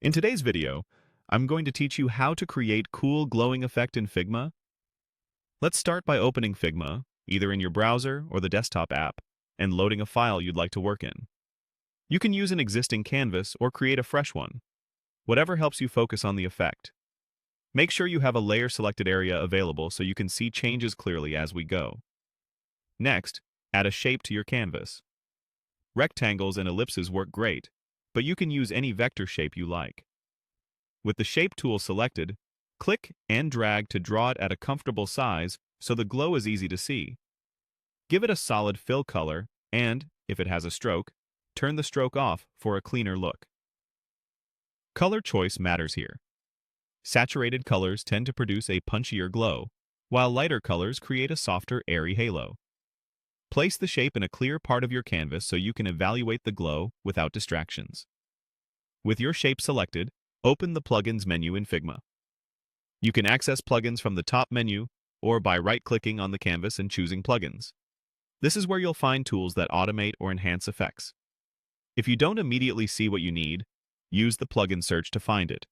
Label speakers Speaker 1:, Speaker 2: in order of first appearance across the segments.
Speaker 1: In today's video, I'm going to teach you how to create cool glowing effect in Figma. Let's start by opening Figma, either in your browser or the desktop app, and loading a file you'd like to work in. You can use an existing canvas or create a fresh one, whatever helps you focus on the effect. Make sure you have a layer selected area available so you can see changes clearly as we go. Next, add a shape to your canvas. Rectangles and ellipses work great, but you can use any vector shape you like. With the Shape tool selected, click and drag to draw it at a comfortable size so the glow is easy to see. Give it a solid fill color and, if it has a stroke, turn the stroke off for a cleaner look. Color choice matters here. Saturated colors tend to produce a punchier glow, while lighter colors create a softer, airy halo. Place the shape in a clear part of your canvas so you can evaluate the glow without distractions. With your shape selected, open the Plugins menu in Figma. You can access plugins from the top menu or by right-clicking on the canvas and choosing Plugins. This is where you'll find tools that automate or enhance effects. If you don't immediately see what you need, use the plugin search to find it.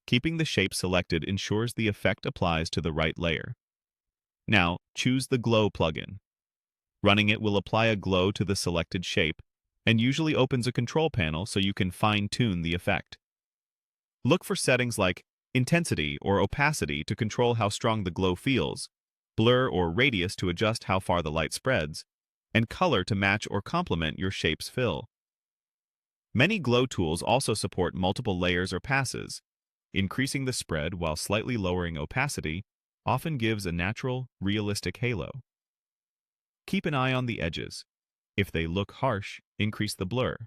Speaker 1: Keeping the shape selected ensures the effect applies to the right layer. Now, choose the Glow plugin. Running it will apply a glow to the selected shape and usually opens a control panel so you can fine-tune the effect. Look for settings like intensity or opacity to control how strong the glow feels, blur or radius to adjust how far the light spreads, and color to match or complement your shape's fill. Many glow tools also support multiple layers or passes. Increasing the spread while slightly lowering opacity often gives a natural, realistic halo. Keep an eye on the edges. If they look harsh, increase the blur.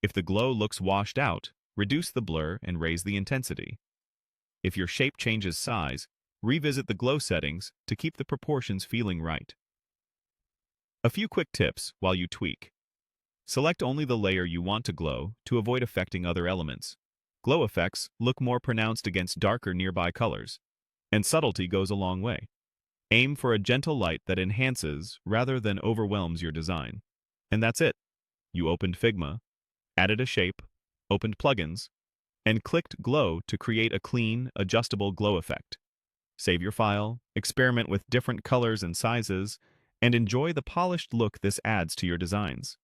Speaker 1: If the glow looks washed out, reduce the blur and raise the intensity. If your shape changes size, revisit the glow settings to keep the proportions feeling right. A few quick tips while you tweak. Select only the layer you want to glow to avoid affecting other elements. Glow effects look more pronounced against darker nearby colors, and subtlety goes a long way. Aim for a gentle light that enhances rather than overwhelms your design. And that's it. You opened Figma, added a shape, opened plugins, and clicked Glow to create a clean, adjustable glow effect. Save your file, experiment with different colors and sizes, and enjoy the polished look this adds to your designs.